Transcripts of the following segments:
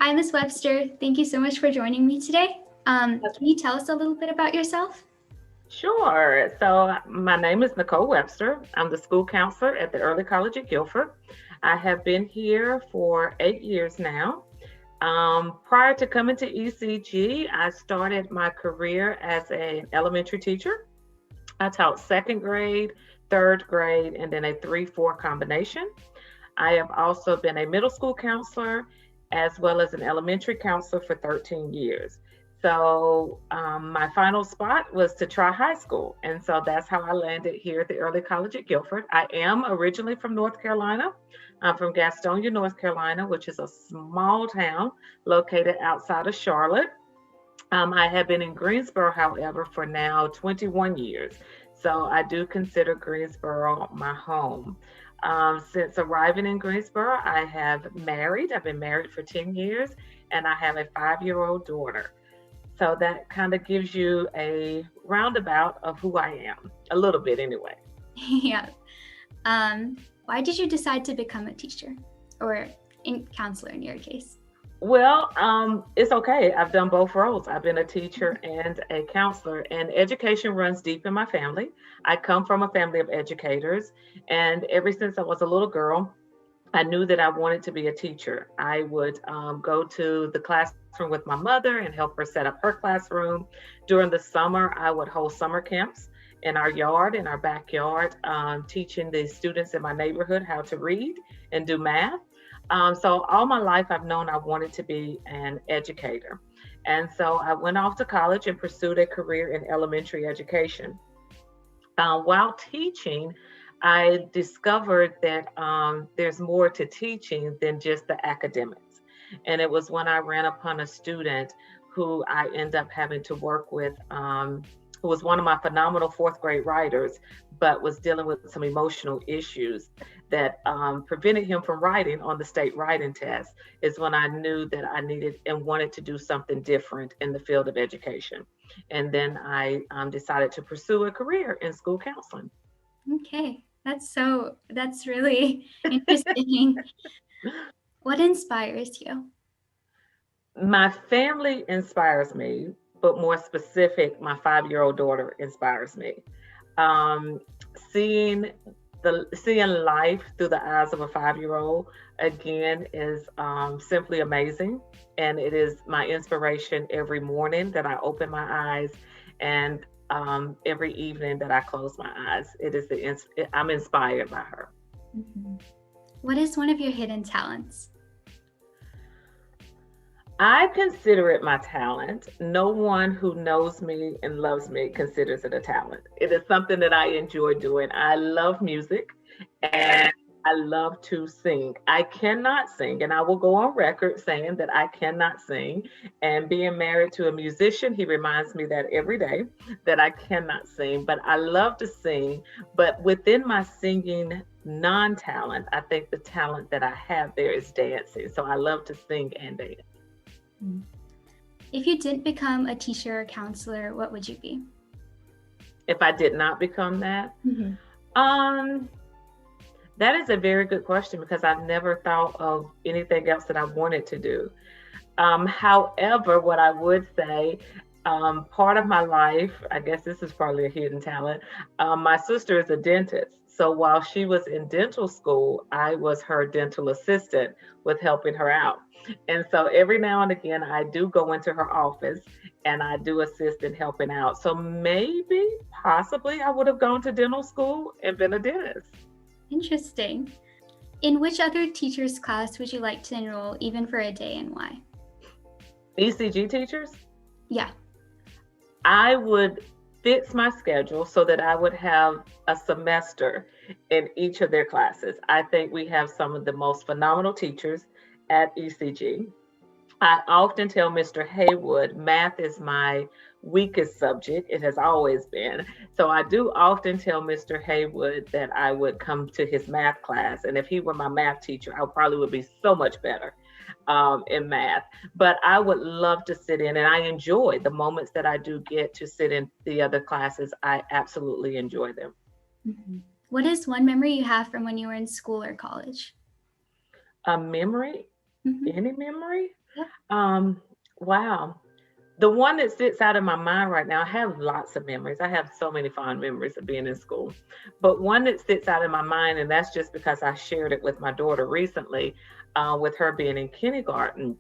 Hi, Ms. Webster. Thank you so much for joining me today. Can you tell us a little bit about yourself? Sure. So my name is Nicole Webster. I'm the school counselor at the Early College at Guilford. I have been here for 8 years now. Prior to coming to ECG, I started my career as an elementary teacher. I taught second grade, third grade, and then a 3-4 combination. I have also been a middle school counselor as well as an elementary counselor for 13 years. So my final spot was to try high school. And so that's how I landed here at the Early College at Guilford. I am originally from North Carolina. I'm from Gastonia, North Carolina, which is a small town located outside of Charlotte. I have been in Greensboro, however, for now 21 years. So I do consider Greensboro my home. Since arriving in Greensboro, I have married. I've been married for 10 years and I have a 5-year-old daughter. So that kind of gives you a roundabout of who I am, a little bit anyway. Yeah. Why did you decide to become a teacher or counselor in your case? Well, it's okay. I've done both roles. I've been a teacher and a counselor, and education runs deep in my family. I come from a family of educators, and ever since I was a little girl, I knew that I wanted to be a teacher. I would go to the classroom with my mother and help her set up her classroom. During the summer, I would hold summer camps in our yard, in our backyard, teaching the students in my neighborhood how to read and do math. So all my life, I've known I wanted to be an educator. And so I went off to college and pursued a career in elementary education. While teaching, I discovered that there's more to teaching than just the academics. And it was when I ran upon a student who I ended up having to work with, who was one of my phenomenal fourth grade writers, but was dealing with some emotional issues that prevented him from writing on the state writing test, is when I knew that I needed and wanted to do something different in the field of education. And then I decided to pursue a career in school counseling. Okay, that's really interesting. What inspires you? My family inspires me, but more specific, my 5-year-old daughter inspires me. Um, seeing seeing life through the eyes of a 5-year-old again is simply amazing, and it is my inspiration every morning that I open my eyes, and every evening that I close my eyes. I'm inspired by her. Mhm. What is one of your hidden talents? I consider it my talent. No one who knows me and loves me considers it a talent. It is something that I enjoy doing. I love music and I love to sing. I cannot sing, and I will go on record saying that I cannot sing. And being married to a musician, he reminds me that every day that I cannot sing, but I love to sing. But within my singing non talent, I think the talent that I have there is dancing. So I love to sing and dance. Mm. If you didn't become a teacher or counselor, what would you be? If I did not become that? Mhm. Um, that is a very good question because I've never thought of anything else that I wanted to do. However, what I would say, part of my life, I guess this is probably a hidden talent. My sister is a dentist. So while she was in dental school, I was her dental assistant with helping her out. And so every now and again, I do go into her office and I do assist in helping out. So maybe, possibly, I would have gone to dental school and been a dentist. Interesting. In which other teacher's class would you like to enroll, even for a day, and why? ECG teachers? Yeah. I would fix my schedule so that I would have a semester in each of their classes. I think we have some of the most phenomenal teachers at ECG. I often tell Mr. Haywood, math is my weakest subject. It has always been. So I do often tell Mr. Haywood that I would come to his math class. And if he were my math teacher, I probably would be so much better in math. But I would love to sit in, and I enjoy the moments that I do get to sit in the other classes. I absolutely enjoy them. Mhm. What is one memory you have from when you were in school or college? A memory? Mm-hmm. Any memory? Yep. Um, wow. The one that sits out in my mind right now, I have lots of memories. I have so many fond memories of being in school. But one that sits out in my mind, and that's just because I shared it with my daughter recently, with her being in kindergarten.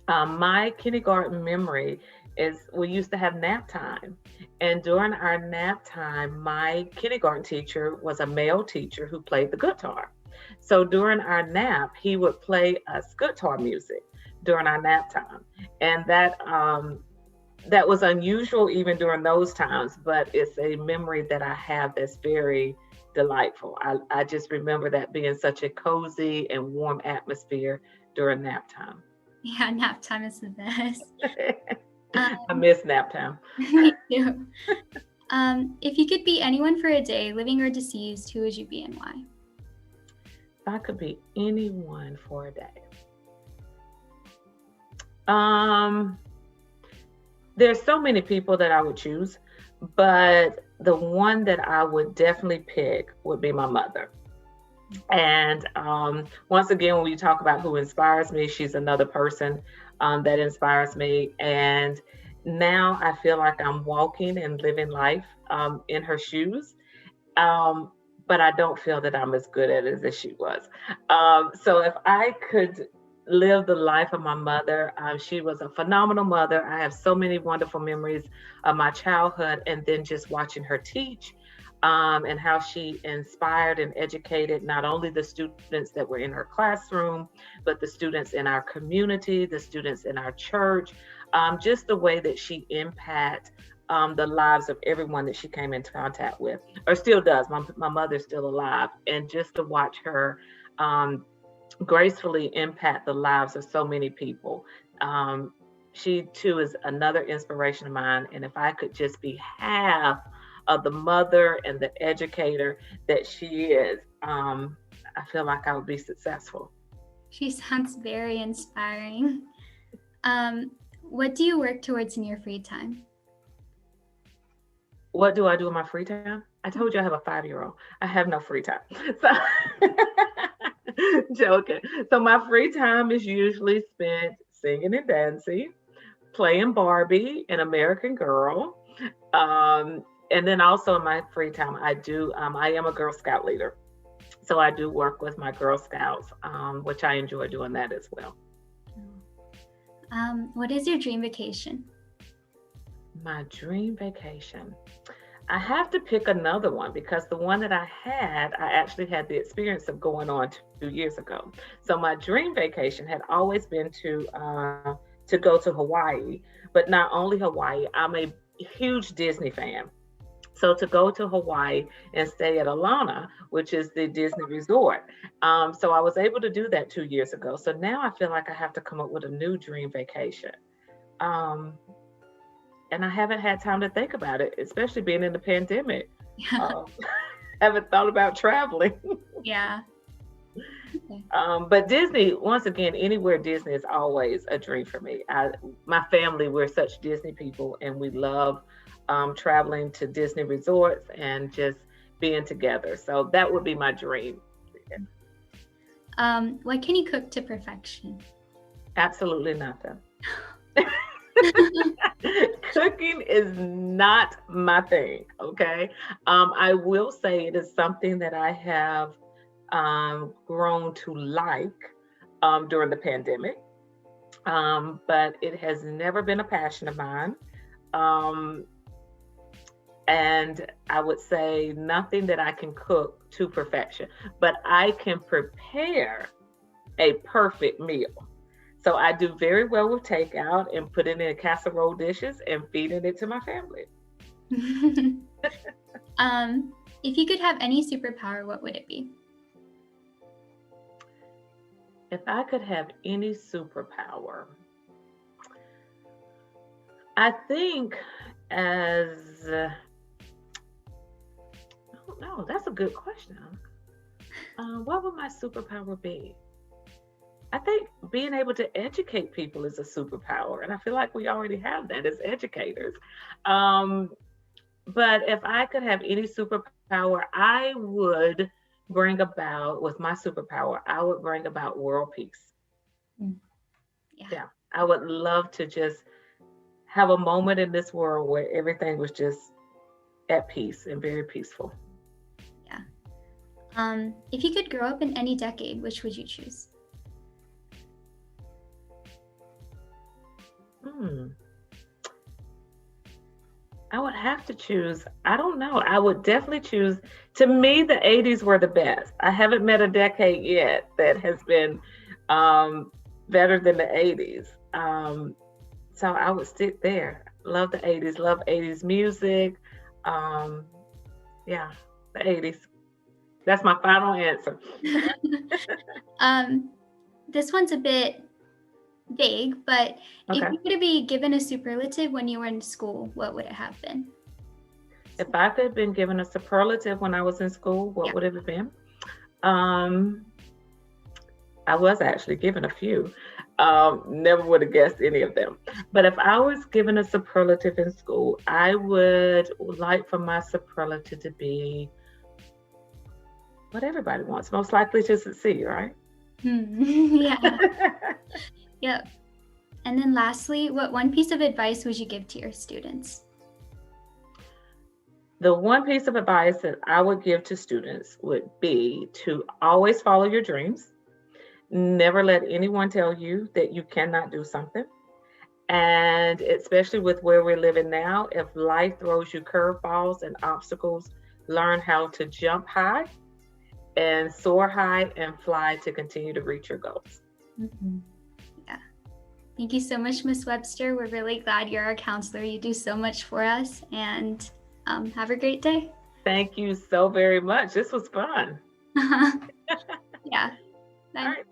My kindergarten memory is we used to have nap time. And during our nap time, my kindergarten teacher was a male teacher who played the guitar. So during our nap, he would play us guitar music during our nap time. And that was unusual even during those times, but it's a memory that I have that's very delightful. I just remember that being such a cozy and warm atmosphere during nap time. Yeah, nap time is the best. Um, I miss nap time. Me too. If you could be anyone for a day, living or deceased, who would you be and why? If I could be anyone for a day, um, there's so many people that I would choose, but the one that I would definitely pick would be my mother. And once again, when we talk about who inspires me, she's another person that inspires me. And now I feel like I'm walking and living life in her shoes. Um, but I don't feel that I'm as good at it as she was. So if I could live the life of my mother, she was a phenomenal mother. I have so many wonderful memories of my childhood, and then just watching her teach. And how she inspired and educated not only the students that were in her classroom, but the students in our community, the students in our church, just the way that she impacted the lives of everyone that she came into contact with, or still does. My mother's still alive, and just to watch her um, gracefully impact the lives of so many people. Um, she too is another inspiration of mine. And if I could just be half of the mother and the educator that she is, I feel like I would be successful. She sounds very inspiring. What do you work towards in your free time? What do I do in my free time? I told you I have a 5-year-old. I have no free time. So joking. So my free time is usually spent singing and dancing, playing Barbie and American Girl. And then also in my free time, I am a Girl Scout leader. So I do work with my Girl Scouts, which I enjoy doing that as well. What is your dream vacation? My dream vacation. I have to pick another one because the one that I had, I actually had the experience of going on 2 years ago. So my dream vacation had always been to go to Hawaii, but not only Hawaii. I'm a huge Disney fan. So to go to Hawaii and stay at Alana, which is the Disney resort. So I was able to do that 2 years ago. So now I feel like I have to come up with a new dream vacation. Um, and I haven't had time to think about it, especially being in the pandemic. Um, haven't thought about traveling. Yeah. Okay. But Disney, once again, anywhere Disney is always a dream for me. My family, we're such Disney people, and we love traveling to Disney resorts and just being together. So that would be my dream. What can you cook to perfection? Absolutely nothing. Cooking is not my thing. Okay. I will say it is something that I have grown to like during the pandemic, but it has never been a passion of mine. Um, and I would say nothing that I can cook to perfection, but I can prepare a perfect meal. So I do very well with takeout and putting in casserole dishes and feeding it to my family. If you could have any superpower, what would it be? If I could have any superpower, I think as I don't know, that's a good question. What would my superpower be? I think being able to educate people is a superpower, and I feel like we already have that as educators. Um, but if I could have any superpower, I would bring about, with my superpower, I would bring about world peace. Mm. Yeah. Yeah, I would love to just have a moment in this world where everything was just at peace and very peaceful. Yeah. If you could grow up in any decade, which would you choose? Hmm. I would have to choose. I don't know. I would definitely choose. To me, the 80s were the best. I haven't met a decade yet that has been um, better than the 80s. So I would stick there. Love the 80s. Love 80s music. Um, yeah, the 80s. That's my final answer. um, this one's a bit vague, but if Okay. you could be given a superlative when you were in school, what would it have been? If I could have been given a superlative when I was in school, Yeah. what would it have been? Um, I was actually given a few. Never would have guessed any of them. But if I was given a superlative in school, I would like for my superlative to be what everybody wants, most likely to succeed, right? Yeah. Yep. And then lastly, what one piece of advice would you give to your students? The one piece of advice that I would give to students would be to always follow your dreams. Never let anyone tell you that you cannot do something. And especially with where we're living now, if life throws you curveballs and obstacles, learn how to jump high and soar high and fly to continue to reach your goals. Mm-hmm. Yeah. Thank you so much, Miss Webster. We're really glad you're our counselor. You do so much for us, and have a great day. Thank you so very much. This was fun. Yeah. Bye. All right.